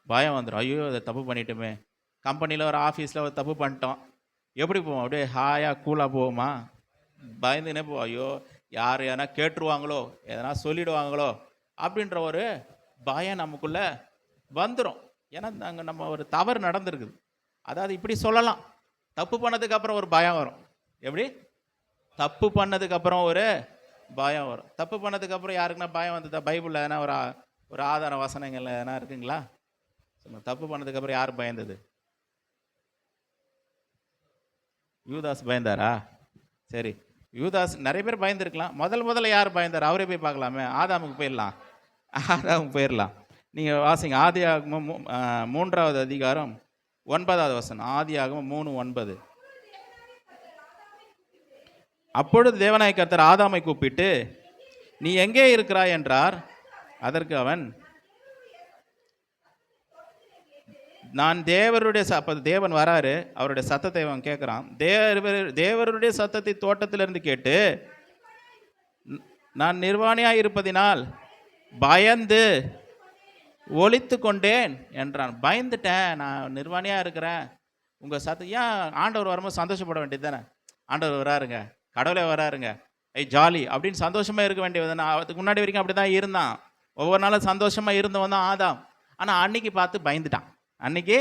பயம் வந்துடும். ஐயோ அதை தப்பு பண்ணிட்டோமே. கம்பெனியில் ஒரு ஆஃபீஸில் ஒரு தப்பு பண்ணிட்டோம், எப்படி போவோம், அப்படியே ஹாயாக கூலாக போவோமா? பயந்துனே போவோம். ஐயோ யார் எதனா கேட்டுருவாங்களோ, எதனா சொல்லிடுவாங்களோ அப்படின்ற ஒரு பயம் நமக்குள்ளே வந்துடும். ஏன்னா அங்கே நம்ம ஒரு தவறு நடந்துருக்குது. அதாவது இப்படி சொல்லலாம், தப்பு பண்ணதுக்கப்புறம் ஒரு பயம் வரும். எப்படி? தப்பு பண்ணதுக்கப்புறம் ஒரு பயம் வரும். தப்பு பண்ணதுக்கப்புறம் யாருக்குன்னா பயம் வந்ததா? பைபிளில் எதனா ஒரு ஆதார வசனங்கள் எதனா இருக்குங்களா? தப்பு பண்ணதுக்கப்புறம் யார் பயந்தது? யூதாஸ் பயந்தாரா? சரி, யூதாஸ் நிறைய பேர் பயந்துருக்கலாம். முதல்ல யார் பயந்தார்? அவரே போய் பார்க்கலாமே. ஆதாமுக்கு போயிடலாம். ஆதாம் போயிடலாம். நீங்கள் வாசிங்க ஆதியாகமம் 3வது அதிகாரம் 9வது வசனம். ஆதியாகமம் 3:9. அப்பொழுது தேவனாய கர்த்தர் ஆதாமை கூப்பிட்டு, நீ எங்கே இருக்கிறாய் என்றார். அதற்கு அவன், நான் தேவருடைய தேவன் வராரு, அவருடைய சத்தத்தை அவன் கேட்குறான். தேவருடைய சத்தத்தை தோட்டத்திலிருந்து கேட்டு நான் நிர்வாணியாக இருப்பதினால் பயந்து ஒளித்து கொண்டேன் என்றான். பயந்துட்டேன், நான் நிர்வாணியாக இருக்கிறேன், உங்கள் சத்தம். ஏன் ஆண்டவர் வரும்போது சந்தோஷப்பட வேண்டியது தானே? ஆண்டவர் வராருங்க, கடவுளே வராருங்க, ஜாலி அப்படின்னு சந்தோஷமாக இருக்க வேண்டியது தானே? அதுக்கு முன்னாடி வரைக்கும் அப்படி தான் இருந்தான். ஒவ்வொரு நாளும் சந்தோஷமாக இருந்தவன் தான் ஆதாம். ஆனால் அன்னைக்கு பார்த்து பயந்துட்டான். அன்னைக்கு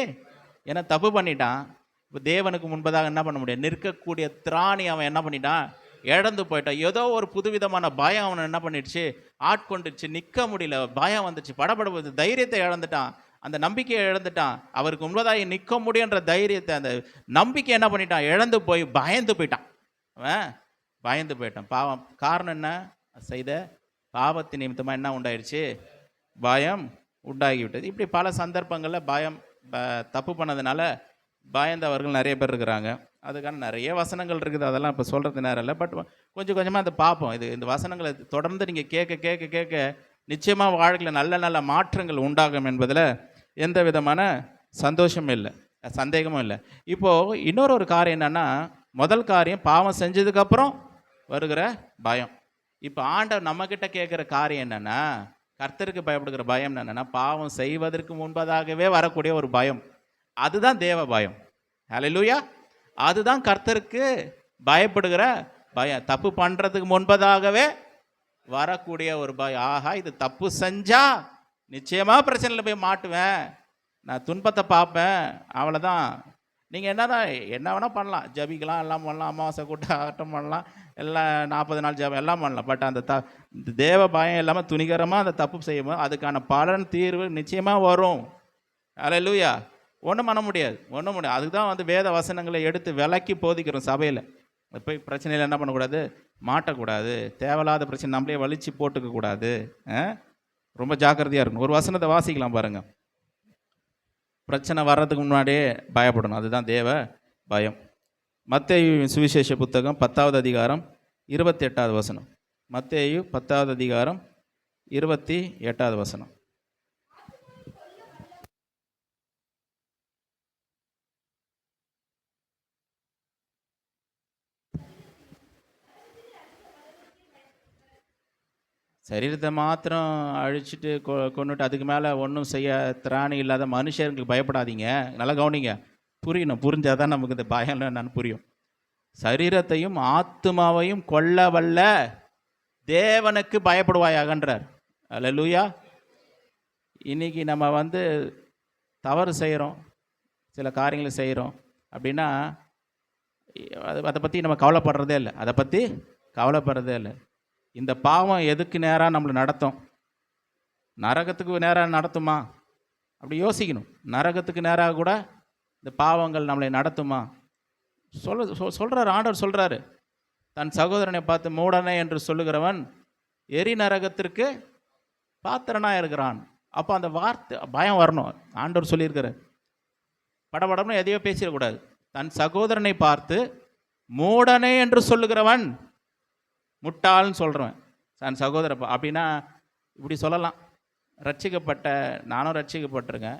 ஏன்னா தப்பு பண்ணிட்டான். இப்போ தேவனுக்கு முன்பதாக என்ன பண்ண முடியும்? நிற்கக்கூடிய திராணி அவன் என்ன பண்ணிட்டான்? இழந்து போயிட்டான். ஏதோ ஒரு புதுவிதமான பயம் அவனை என்ன பண்ணிடுச்சு? ஆட்கொண்டுச்சு. நிற்க முடியல, பயம் வந்துச்சு, படபடப்பு, தைரியத்தை இழந்துட்டான், அந்த நம்பிக்கையை இழந்துட்டான். அவருக்கு முன்பதாக நிற்க முடியுன்ற தைரியத்தை, அந்த நம்பிக்கை என்ன பண்ணிட்டான்? இழந்து போய் பயந்து போயிட்டான். அவன் பயந்து போயிட்டான். பாவம் காரணம் என்ன? செய்த பாவத்தின் நிமித்தமாக என்ன உண்டாயிடுச்சு? பயம் உண்டாகிவிட்டது. இப்படி பல சந்தர்ப்பங்களில் பயம், தப்பு பண்ணதுனால பயந்தவர்கள் நிறைய பேர் இருக்கிறாங்க. அதுக்கான நிறைய வசனங்கள் இருக்குது, அதெல்லாம் இப்போ சொல்கிறது நேரம் இல்லை. பட் கொஞ்சம் கொஞ்சமாக அதை பார்ப்போம். இந்த வசனங்களை தொடர்ந்து நீங்கள் கேட்க கேட்க கேட்க நிச்சயமாக வாழ்க்கையில் நல்ல நல்ல மாற்றங்கள் உண்டாகும் என்பதில் எந்த விதமான சந்தோஷமும் இல்லை, சந்தேகமும் இல்லை. இப்போது இன்னொரு காரியம் என்னென்னா, முதல் காரியம் பாவம் செஞ்சதுக்கப்புறம் வருகிற பயம். இப்போ ஆண்டவர் நம்மக்கிட்ட கேட்குற காரியம் என்னென்னா, கர்த்தருக்கு பயப்படுகிற பயம் என்னென்னா, பாவம் செய்வதற்கு முன்பதாகவே வரக்கூடிய ஒரு பயம். அதுதான் தேவ பயம். ஹல்லேலூயா. அதுதான் கர்த்தருக்கு பயப்படுகிற பயம். தப்பு பண்ணுறதுக்கு முன்பதாகவே வரக்கூடிய ஒரு பயம். ஆஹா, இது தப்பு செஞ்சா நிச்சயமாக பிரச்சனையில் போய் மாட்டுவேன், நான் துன்பத்தை பார்ப்பேன், அவ்வளோதான். நீங்கள் என்ன வேணால் பண்ணலாம், ஜபிக்கலாம், எல்லாம் பண்ணலாம், அமாவாசை கூட்ட ஆட்டம் பண்ணலாம், எல்லாம் 40 நாள் ஜபம் எல்லாம் பண்ணலாம். பட் அந்த தேவ பயம் இல்லாமல் துணிகரமாக அந்த தப்பு செய்யும்போது அதுக்கான பலன் தீர்வு நிச்சயமாக வரும். ஹல்லேலூயா. ஒன்றும் பண்ண முடியாது, ஒன்றும் முடியாது. அதுக்கு தான் வேத வசனங்களை எடுத்து விலக்கி போதிக்கிறோம் சபையில். போய் பிரச்சனையில் என்ன பண்ணக்கூடாது? மாட்டக்கூடாது. தேவையில்லாத பிரச்சனை நம்மளே வலிச்சு போட்டுக்கக்கூடாது. ரொம்ப ஜாக்கிரதையாக இருக்கணும். ஒரு வசனத்தை வாசிக்கலாம் பாருங்கள். பிரச்சனை வர்றதுக்கு முன்னாடியே பயப்படணும், அதுதான் தேவ பயம். மத்தேயு சுவிசேஷ புத்தகம் 10வது அதிகாரம் 28வது வசனம். மத்தேயு 10வது அதிகாரம் 28வது வசனம். சரீரத்தை மாத்திரம் அழிச்சிட்டு கொண்டுட்டு அதுக்கு மேலே ஒன்றும் செய்ய திராணி இல்லாத மனுஷர்களுக்கு பயப்படாதீங்க. நல்லா கவனிங்க, புரியணும். புரிஞ்சால் தான் நமக்கு இந்த பயம் என்னன்னு புரியும். சரீரத்தையும் ஆத்துமாவையும் கொல்ல வல்ல தேவனுக்கு பயப்படுவாயாகன்றார். அல்லேலூயா. இன்னைக்கு நம்ம தவறு செய்கிறோம், சில காரியங்களை செய்கிறோம் அப்படின்னா அதை பற்றி நம்ம கவலைப்படுறதே இல்லை, அதை பற்றி கவலைப்படுறதே இல்லை. இந்த பாவம் எதுக்கு நேராக நம்மளை நடத்தும்? நரகத்துக்கு நேராக நடத்துமா? அப்படி யோசிக்கணும். நரகத்துக்கு நேராக கூட இந்த பாவங்கள் நம்மளை நடத்துமா? சொல்கிறார் ஆண்டவர், சொல்கிறாரு, தன் சகோதரனை பார்த்து மூடனே என்று சொல்லுகிறவன் எரி நரகத்திற்கு பாத்திரனாக இருக்கிறான். அப்போ அந்த வார்த்தை பயம் வரணும். ஆண்டவர் சொல்லியிருக்கிற படபடம்னு எதையோ பேசிடக்கூடாது. தன் சகோதரனை பார்த்து மூடனே என்று சொல்லுகிறவன் முட்டாள்னு சொல்கிறவன் தன் சகோதரப்பா. அப்படின்னா இப்படி சொல்லலாம், ரட்சிக்கப்பட்ட நானும் ரட்சிக்கப்பட்டிருக்கேன்,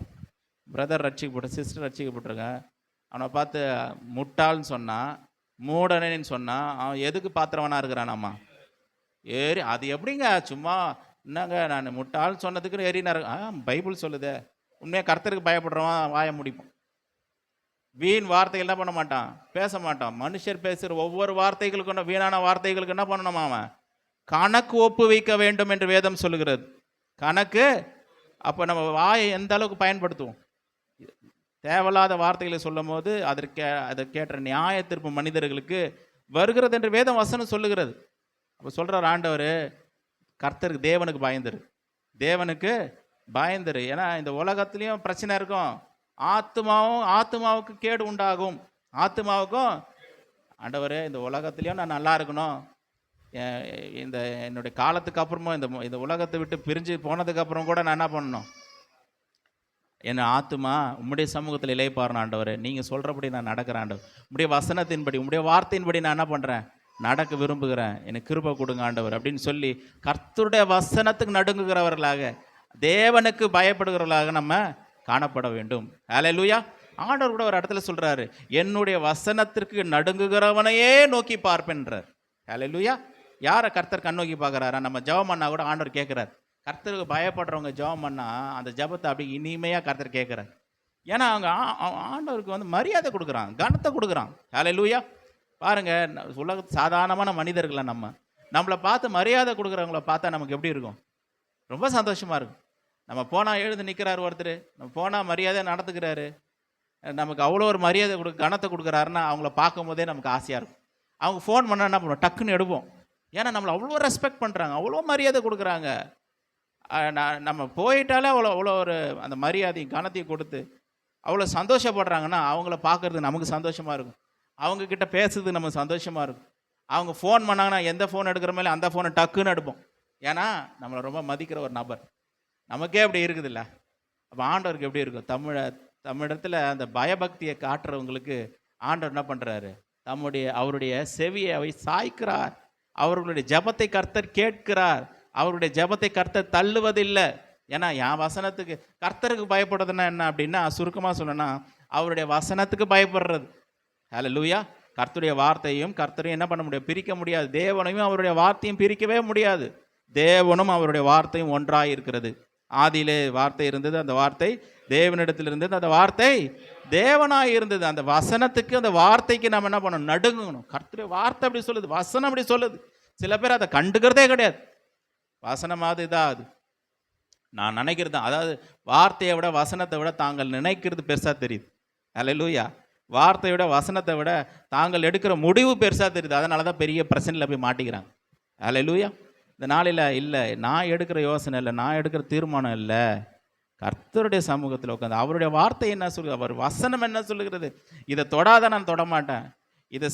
பிரதர் ரட்சிக்கப்பட்ட, சிஸ்டர் ரட்சிக்கப்பட்டிருக்கேன். அவனை பார்த்து முட்டாள்னு சொன்னான், மூடனேன்னு சொன்னான், அவன் எதுக்கு பாத்திரவனாக இருக்கிறானாம்மா? அது எப்படிங்க சும்மா என்னங்க நான் முட்டாள்னு சொன்னதுக்கு எரினாரு? பைபிள் சொல்லுதே. உண்மையாக கர்த்தருக்கு பயப்படுறவன் வாய முடிப்போம். வீண் வார்த்தைகள் என்ன பண்ண மாட்டான், பேச மாட்டான். மனுஷர் பேசுகிற ஒவ்வொரு வார்த்தைகளுக்கு, வீணான வார்த்தைகளுக்கு என்ன பண்ணணுமா? அவன் கணக்கு ஒப்பு வைக்க வேண்டும் என்று வேதம் சொல்லுகிறது. கணக்கு. அப்போ நம்ம வாயை எந்த அளவுக்கு பயன்படுத்துவோம்? தேவையில்லாத வார்த்தைகளை சொல்லும் போது அதற்கேற்ற நியாய தீர்ப்பு மனிதர்களுக்கு வருகிறது என்று வேதம் வசனம் சொல்லுகிறது. அப்போ சொல்கிறார் ஆண்டவர், கர்த்தருக்கு தேவனுக்கு பயந்துரு, தேவனுக்கு பயந்துரு. ஏன்னா இந்த உலகத்துலேயும் பிரச்சனை இருக்கும், ஆத்துமாவுக்கு கேடு உண்டாகும். ஆத்துமாவுக்கும் ஆண்டவரே இந்த உலகத்துலேயும் நான் நல்லா இருக்கணும், இந்த என்னுடைய காலத்துக்கு அப்புறமும் இந்த உலகத்தை விட்டு பிரிஞ்சு போனதுக்கப்புறம் கூட நான் என்ன பண்ணணும்? என் ஆத்துமா உம்முடைய சமூகத்தில் இளைப்பாறணும் ஆண்டவரே. நீங்கள் சொல்கிறபடி நான் நடக்கிறேன் ஆண்டவர். உம்முடைய வசனத்தின்படி உம்முடைய வார்த்தையின்படி நான் என்ன பண்ணுறேன்? நடக்க விரும்புகிறேன். எனக்கு கிருபை கொடுங்க ஆண்டவர் அப்படின்னு சொல்லி கர்த்தருடைய வசனத்துக்கு நடுங்குகிறவர்களாக, தேவனுக்கு பயப்படுகிறவர்களாக நம்ம காணப்பட வேண்டும். ஹல்லேலூயா. ஆண்டவர் கூட ஒரு இடத்துல சொல்கிறாரு, என்னுடைய வசனத்திற்கு நடுங்குகிறவனையே நோக்கி பார்ப்பேன்றார். ஹல்லேலூயா. யாரை கர்த்தர் கண்ணோக்கி பார்க்குறாரா? நம்ம ஜெபம் பண்ணால் கூட ஆண்டவர் கேட்குறாரு. கர்த்தருக்கு பயப்படுறவங்க ஜெபம் பண்ணால் அந்த ஜெபத்தை அப்படி இனிமையாக கர்த்தர் கேட்குறாரு. ஏன்னா அவங்க ஆண்டவருக்கு வந்து மரியாதை கொடுக்குறான், கனத்தை கொடுக்குறான். ஹல்லேலூயா. பாருங்கள், சாதாரணமான மனிதர்களை நம்மளை பார்த்து மரியாதை கொடுக்குறவங்கள பார்த்தா நமக்கு எப்படி இருக்கும்? ரொம்ப சந்தோஷமாக இருக்கும். நம்ம போனால் எழுந்து நிற்கிறாரு ஒருத்தர், நம்ம போனால் மரியாதையாக நடந்துக்கிறாரு, நமக்கு அவ்வளோ ஒரு மரியாதை கனத்தை கொடுக்குறாருன்னா அவங்கள பார்க்கும் போதே நமக்கு ஆசையாக இருக்கும். அவங்க ஃபோன் பண்ணால் என்ன பண்ணுவோம்? டக்குன்னு எடுப்போம். ஏன்னா நம்மளை அவ்வளோ ரெஸ்பெக்ட் பண்ணுறாங்க, அவ்வளோ மரியாதை கொடுக்குறாங்க. நம்ம போயிட்டாலே அவ்வளோ ஒரு அந்த மரியாதையும் கனத்தையும் கொடுத்து அவ்வளோ சந்தோஷப்படுறாங்கன்னா அவங்கள பார்க்குறது நமக்கு சந்தோஷமாக இருக்கும். அவங்கக்கிட்ட பேசுறது நமக்கு சந்தோஷமாக இருக்கும். அவங்க ஃபோன் பண்ணாங்கன்னா எந்த ஃபோன் எடுக்கிற மேலே அந்த ஃபோனை டக்குன்னு எடுப்போம். ஏன்னா நம்மளை ரொம்ப மதிக்கிற ஒரு நபர். நமக்கே அப்படி இருக்குதுல்ல, அப்போ ஆண்டவருக்கு எப்படி இருக்கும்? தமிழத்தில் அந்த பயபக்தியை காட்டுறவங்களுக்கு ஆண்டவர் என்ன பண்ணுறாரு? அவருடைய செவியை அவை சாய்க்கிறார். அவர்களுடைய ஜெபத்தை கர்த்தர் கேட்கிறார். அவருடைய ஜெபத்தை கர்த்தர் தள்ளுவதில்லை. ஏன்னா என் வசனத்துக்கு கர்த்தருக்கு பயப்படுறதுன்னா என்ன அப்படின்னா, சுருக்கமாக சொல்லணும்னா அவருடைய வசனத்துக்கு பயப்படுறது. ஹல்லேலூயா. கர்த்தருடைய வார்த்தையும் கர்த்தரையும் என்ன பண்ண முடியாது? பிரிக்க முடியாது. தேவனையும் அவருடைய வார்த்தையும் பிரிக்கவே முடியாது. தேவனும் அவருடைய வார்த்தையும் ஒன்றாக இருக்கிறது. ஆதியிலே வார்த்தை இருந்தது, அந்த வார்த்தை தேவனிடத்தில் இருந்தது, அந்த வார்த்தை தேவனாக இருந்தது. அந்த வசனத்துக்கு அந்த வார்த்தைக்கு நம்ம என்ன பண்ணணும்? நடுங்கணும். கர்த்தருடைய வார்த்தை அப்படி சொல்லுது, வசனம் அப்படி சொல்லுது. சில பேர் அதை கண்டுக்கிறதே கிடையாது. வசனமாவது இதான் அது நான் நினைக்கிறது தான். அதாவது வார்த்தையை விட வசனத்தை விட தாங்கள் நினைக்கிறது பெருசாக தெரியுது. ஹல்லேலூயா. வார்த்தையை விட வசனத்தை விட தாங்கள் எடுக்கிற முடிவு பெருசாக தெரியுது. அதனால தான் பெரிய பிரச்சனையில் போய் மாட்டிக்கிறாங்க. ஹல்லேலூயா. இந்த நாளில் இல்லை, நான் எடுக்கிற யோசனை இல்லை, நான் எடுக்கிற தீர்மானம் இல்லை, கர்த்தருடைய சமூகத்தில் உட்காந்து அவருடைய வார்த்தை என்ன சொல்லுது, அவர் வசனம் என்ன சொல்லுகிறது, இதை தொடாத நான் தொடமாட்டேன், இதை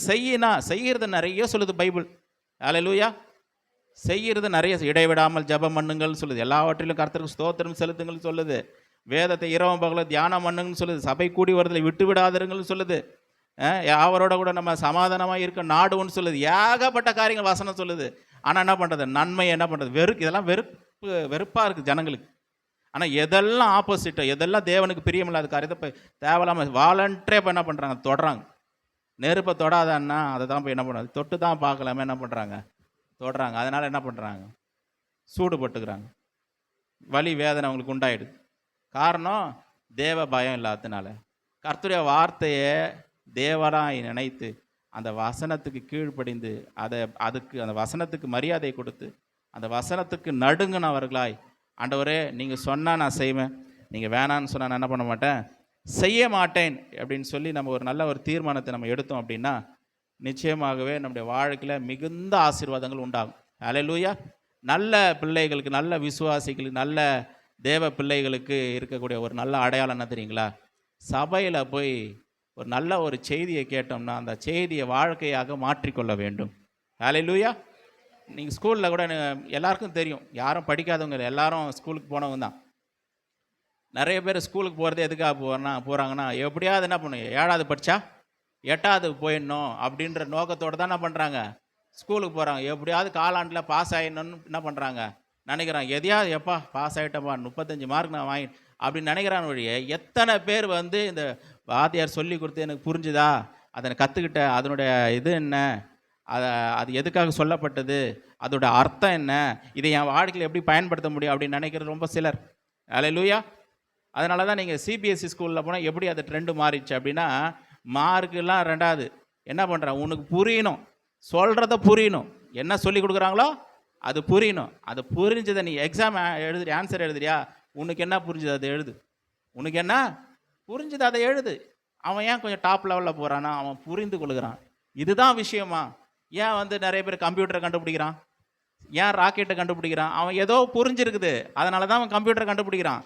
செய்யறது நிறைய சொல்லுது பைபிள். ஹல்லேலூயா. செய்கிறது நிறைய, இடைவிடாமல் ஜெபம் பண்ணுங்கள்னு சொல்லுது. எல்லாவற்றிலும் கர்த்தருக்கு ஸ்தோத்திரம் செலுத்துங்கள்னு சொல்லுது. வேதத்தை இரவும் பகலும் தியானம் பண்ணுங்கன்னு சொல்லுது. சபை கூடி வருதலை விட்டு விடாதருங்கள்னு சொல்லுது. அவரோட கூட நம்ம சமாதானமாக இருக்க நாடுன்னு சொல்லுது. ஏகப்பட்ட காரியங்கள் வசனம் சொல்லுது. ஆனால் என்ன பண்ணுறது? நன்மை என்ன பண்ணுறது? இதெல்லாம் வெறுப்பாக இருக்குது ஜனங்களுக்கு. ஆனால் எதெல்லாம் ஆப்போசிட்டோ, எதெல்லாம் தேவனுக்கு பிரியமில்லாத காரியத்தை இப்போ தேவையில்லாமல் வாலண்டரே இப்போ என்ன பண்ணுறாங்க? தொடுறாங்க. நெருப்பை தொடாதான்னா அதை தான் போய் என்ன பண்ணுறாங்க? தொட்டு தான் பார்க்கலாமே என்ன பண்ணுறாங்க? தொடுறாங்க. அதனால் என்ன பண்ணுறாங்க? சூடுபட்டுக்கிறாங்க. வலி வேதனை அவங்களுக்கு உண்டாயிடுது. காரணம் தேவ பயம் இல்லாததுனால. கர்த்தருடைய வார்த்தையை தேவராய் நினைத்து அந்த வசனத்துக்கு கீழ்ப்படிந்து அந்த வசனத்துக்கு மரியாதை கொடுத்து அந்த வசனத்துக்கு நடுங்கினவர்களாய், ஆண்டவரே நீங்கள் சொன்னால் நான் செய்வேன், நீங்கள் வேணான்னு சொன்னால் நான் என்ன பண்ண மாட்டேன், செய்ய மாட்டேன் அப்படின்னு சொல்லி நம்ம ஒரு நல்ல ஒரு தீர்மானத்தை நம்ம எடுத்தோம் அப்படின்னா நிச்சயமாகவே நம்முடைய வாழ்க்கையில் மிகுந்த ஆசீர்வாதங்கள் உண்டாகும். ஹல்லேலூயா. நல்ல பிள்ளைகளுக்கு, நல்ல விசுவாசிகளுக்கு, நல்ல தேவ பிள்ளைகளுக்கு இருக்கக்கூடிய ஒரு நல்ல அடையாளம் என்ன தெரியுங்களா? சபையில் போய் ஒரு நல்ல ஒரு செய்தியை கேட்டோம்னா அந்த செய்தியை வாழ்க்கையாக மாற்றிக்கொள்ள வேண்டும். ஹல்லேலூயா. நீங்கள் ஸ்கூலில் கூட எல்லாருக்கும் தெரியும், யாரும் படிக்காதவங்க எல்லாரும் ஸ்கூலுக்கு போனவங்க தான். நிறைய பேர் ஸ்கூலுக்கு போகிறது எதுக்காக போகிறாங்கன்னா எப்படியாவது என்ன பண்ணுங்க, 7வது படித்தா 8வது போயிடணும் அப்படின்ற நோக்கத்தோடு தான் என்ன பண்ணுறாங்க? ஸ்கூலுக்கு போகிறாங்க. எப்படியாவது காலாண்டில் பாஸ் ஆகிடணும்னு என்ன பண்ணுறாங்க? நினைக்கிறாங்க. எதையாவது எப்பா பாஸ் ஆகிட்டப்பா 35 மார்க் நான் வாங்கி அப்படின்னு நினைக்கிறான். வழியே எத்தனை பேர் இந்த வாத்தியார் சொல்லி கொடுத்து எனக்கு புரிஞ்சுதா, அதை கற்றுக்கிட்ட, அதனுடைய இது என்ன, அது எதுக்காக சொல்லப்பட்டது, அதோட அர்த்தம் என்ன, இதை என் வாழ்க்கையில் எப்படி பயன்படுத்த முடியும் அப்படின்னு நினைக்கிறது ரொம்ப சிலர். ஹல்லேலூயா. அதனால தான் நீங்கள் சிபிஎஸ்சி ஸ்கூலில் போனால் எப்படி அது ட்ரெண்டு மாறிடுச்சு அப்படின்னா, மார்க்கெல்லாம் 2வது என்ன பண்ணுறான், உனக்கு புரியணும், சொல்கிறத புரியணும், என்ன சொல்லி கொடுக்குறாங்களோ அது புரியணும். அது புரிஞ்சதை நீ எக்ஸாம் ஆன்சர் எழுதுறியா, உனக்கு என்ன புரிஞ்சுது அதை எழுது, உனக்கு என்ன புரிஞ்சுது அதை எழுது. அவன் ஏன் கொஞ்சம் டாப் லெவலில் போகிறான்னா அவன் புரிந்து கொள்கிறான். இதுதான் விஷயமா. ஏன் நிறைய பேர் கம்ப்யூட்டரை கண்டுபிடிக்கிறான், ஏன் ராக்கெட்டை கண்டுபிடிக்கிறான், அவன் ஏதோ புரிஞ்சிருக்குது, அதனால தான் அவன் கம்ப்யூட்டரை கண்டுபிடிக்கிறான்.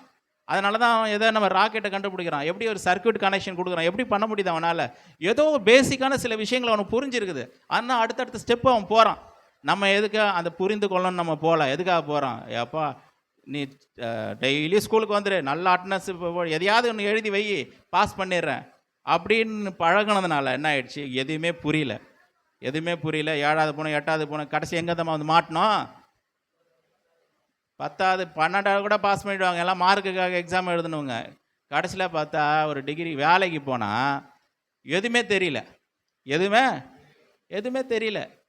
அதனால தான் அவன் ஏதோ நம்ம ராக்கெட்டை கண்டுபிடிக்கிறான், எப்படி ஒரு சர்க்யூட் கனெக்ஷன் கொடுக்குறான், எப்படி பண்ண முடியுது அவனால், ஏதோ பேசிக்கான சில விஷயங்கள் அவனுக்கு புரிஞ்சிருக்குது. ஆனால் அடுத்தடுத்த ஸ்டெப்பு அவன் போகிறான். நம்ம எதுக்கு அந்த புரிந்து கொள்ளணும் நம்ம போகலாம். எதுக்காக போகிறோம்? அப்பா நீ டெய்லி ஸ்கூலுக்கு வந்துடு, நல்ல அட்டனன்ஸ் எதையாவது ஒன்று எழுதி வை, பாஸ் பண்ணிடுறேன் அப்படின்னு பழகினதுனால என்ன ஆயிடுச்சு, எதுவுமே புரியல. 7வது போனோம் 8வது போனோம், கடைசி எங்கே தான் வந்து மாட்டினோம்? 10வது 12வது கூட பாஸ் பண்ணிவிடுவாங்க, எல்லாம் மார்க்குக்காக எக்ஸாம் எழுதணுங்க. கடைசியில் பார்த்தா ஒரு டிகிரி வேலைக்கு போனால் எதுவுமே தெரியல.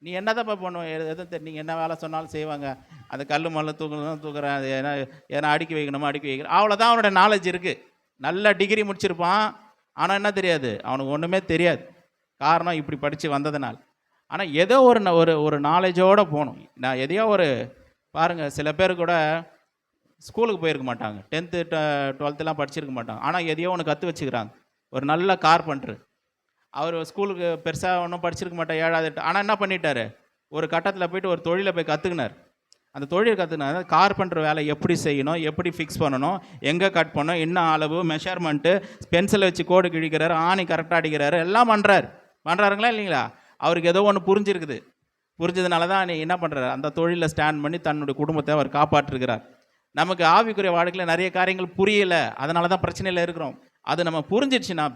நீ என்ன தான் பண்ணுவோம்? எதுவும் நீங்கள் என்ன வேலை சொன்னாலும் செய்வாங்க. அந்த கல் மல்ல தூக்குறேன், அது ஏன்னா அடுக்கி வைக்கிறேன், அவ்வளோதான் அவனோட நாலேஜ் இருக்குது. நல்ல டிகிரி முடிச்சிருப்பான், ஆனால் என்ன தெரியாது, அவனுக்கு ஒன்றுமே தெரியாது. காரணம் இப்படி படித்து வந்ததுனால. ஆனால் ஏதோ ஒரு நாலேஜோடு போகணும். நான் எதையோ பாருங்கள், சில பேர் கூட ஸ்கூலுக்கு போயிருக்க மாட்டாங்க, 10th 12th படிச்சிருக்க மாட்டாங்க, ஆனால் எதையோ ஒன்று கற்று வச்சுக்கிறாங்க. ஒரு நல்ல கார்பெண்டர், அவர் ஸ்கூலுக்கு பெருசாக ஒன்றும் படிச்சிருக்க மாட்டார், 7வது ஆனால் என்ன பண்ணிட்டார், ஒரு கட்டத்தில் போயிட்டு ஒரு தொழிலை போய் கற்றுக்கினார். அந்த தொழில் கற்றுக்கினார். கார்பெண்டர் வேலை எப்படி செய்யணும், எப்படி ஃபிக்ஸ் பண்ணணும், எங்கே கட் பண்ணணும், என்ன அளவு, மெஷர்மெண்ட்டு, பென்சிலை வச்சு கோடு கிழிக்கிறாரு, ஆணி கரெக்டாக அடிக்கிறாரு, எல்லாம் பண்ணுறாருங்களா இல்லைங்களா? அவருக்கு ஏதோ ஒன்று புரிஞ்சதுனால தான் என்ன பண்ணுறாரு, அந்த தொழிலில் ஸ்டாண்ட் பண்ணி தன்னுடைய குடும்பத்தை அவர் காப்பாற்றிருக்கிறார். நமக்கு ஆவிக்குரிய வாழ்க்கையில் நிறைய காரியங்கள் புரியலை, அதனால தான் பிரச்சனையில் இருக்கிறோம். அது நம்ம புரிஞ்சிடுச்சுன்னா,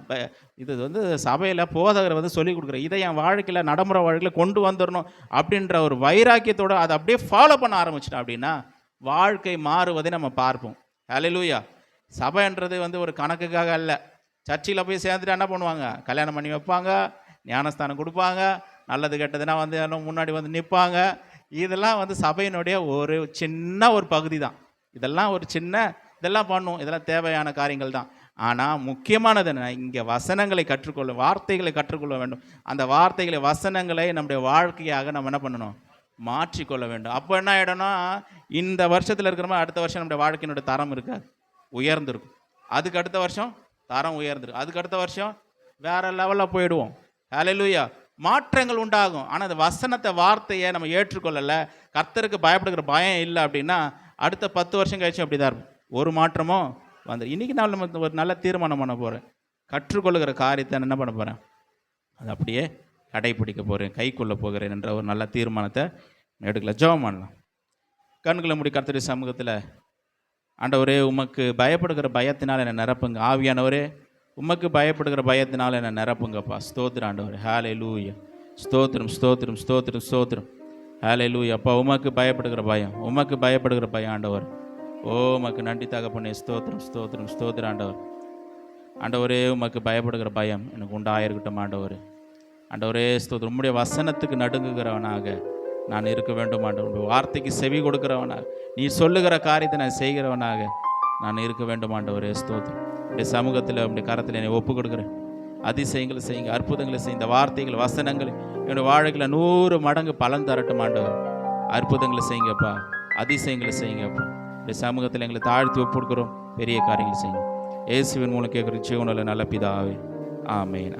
இது சபையில் போதகர் சொல்லிக் கொடுக்குறேன், இதை என் வாழ்க்கையில் நடைமுறை வாழ்க்கையில் கொண்டு வந்துடணும் அப்படின்ற ஒரு வைராக்கியத்தோடு அதை அப்படியே ஃபாலோ பண்ண ஆரம்பிச்சிட்டோம் அப்படின்னா வாழ்க்கை மாறுவதை நம்ம பார்ப்போம். ஹல்லேலூயா. சபைன்றது ஒரு கணக்குக்காக அல்ல. சர்ச்சில் போய் சேர்ந்துட்டு என்ன பண்ணுவாங்க, கல்யாணம் பண்ணி வைப்பாங்க, ஞானஸ்தானம் கொடுப்பாங்க, நல்லது கெட்டதுன்னா முன்னாடி நிற்பாங்க. இதெல்லாம் சபையினுடைய ஒரு சின்ன ஒரு பகுதி தான். இதெல்லாம் பண்ணும், இதெல்லாம் தேவையான காரியங்கள் தான். ஆனால் முக்கியமானது என்ன, இங்கே வசனங்களை கற்றுக்கொள்ள, வார்த்தைகளை கற்றுக்கொள்ள வேண்டும். அந்த வார்த்தைகளை, வசனங்களை நம்முடைய வாழ்க்கையாக நம்ம என்ன பண்ணணும், மாற்றிக்கொள்ள வேண்டும். அப்போ என்ன ஆகிடணும்னா, இந்த வருஷத்தில் இருக்கிறோமா அடுத்த வருஷம் நம்முடைய வாழ்க்கையினுடைய தரம் இருக்காது, உயர்ந்திருக்கும். அதுக்கு அடுத்த வருஷம் தரம் உயர்ந்துடும், அதுக்கு அடுத்த வருஷம் வேறு லெவலில் போயிடுவோம். ஹல்லேலூயா. மாற்றங்கள் உண்டாகும். ஆனால் அந்த வசனத்தை, வார்த்தையை நம்ம ஏற்றுக்கொள்ளலை, கர்த்தருக்கு பயப்படுகிற பயம் இல்லை அப்படின்னா அடுத்த 10 வருஷம் கழிச்சு அப்படி தான் இருக்கும். ஒரு மாற்றமும் இன்றைக்கி நான் நம்ம ஒரு நல்ல தீர்மானம் பண்ண போகிறேன். கற்றுக்கொள்ளுகிற காரியத்தை என்ன பண்ண போகிறேன், அதை அப்படியே கடைப்பிடிக்க போகிறேன், கை கொள்ள போகிறேன் என்ற ஒரு நல்ல தீர்மானத்தை எடுக்கல. ஜெபம் பண்ணலாம். கண்களை மூடி கர்த்தருடைய சமூகத்தில், ஆண்டவரே உமக்கு பயப்படுகிற பயத்தினால் என்னை நிரப்புங்க. ஆவியானவரே உமக்கு பயப்படுகிற பயத்தினால் என்னை நிரப்புங்கப்பா. ஸ்தோத்திரம் ஆண்டவரே. ஹல்லேலூயா. ஸ்தோத்திரம். ஹல்லேலூயா. அப்பா உமக்கு பயப்படுகிற பயம் ஆண்டவர். ஓ உமக்கு நன்றி தகப்பனே. ஸ்தோத்திரம் ஆண்டவரே உமக்கு பயப்படுகிற பயம் எனக்கு உண்டாயிருக்கட்டும் ஆண்டவரே. ஸ்தோத்திரம். உம்முடைய வசனத்துக்கு நடுங்குகிறவனாக நான் இருக்க வேண்டும் ஆண்டவர். வார்த்தைக்கு செவி கொடுக்கிறவனாக, நீ சொல்லுகிற காரியத்தை நான் செய்கிறவனாக நான் இருக்க வேண்டும் ஆண்டவரே. ஸ்தோத்திரம். உடைய சமூகத்தில் உடைய கரத்தில் என்னை ஒப்பு கொடுக்குறேன். அதிசயங்களை செய்யுங்க, அற்புதங்களை செய்யுங்க. இந்த வார்த்தைகள், வசனங்கள் என்னுடைய வாழ்க்கையில் 100 மடங்கு பலன் தரட்டும் ஆண்டவர். அற்புதங்களை செய்யுங்கப்பா, அதிசயங்களை செய்யுங்கப்பா. உடைய சமூகத்தில் எங்களை தாழ்த்தி ஒப்பு கொடுக்குறோம். பெரிய காரியங்களை செய்யுங்க. இயேசுவின் மூலம் கேட்குற ஜீவனில் நல்ல பிதாவே. ஆமேன்.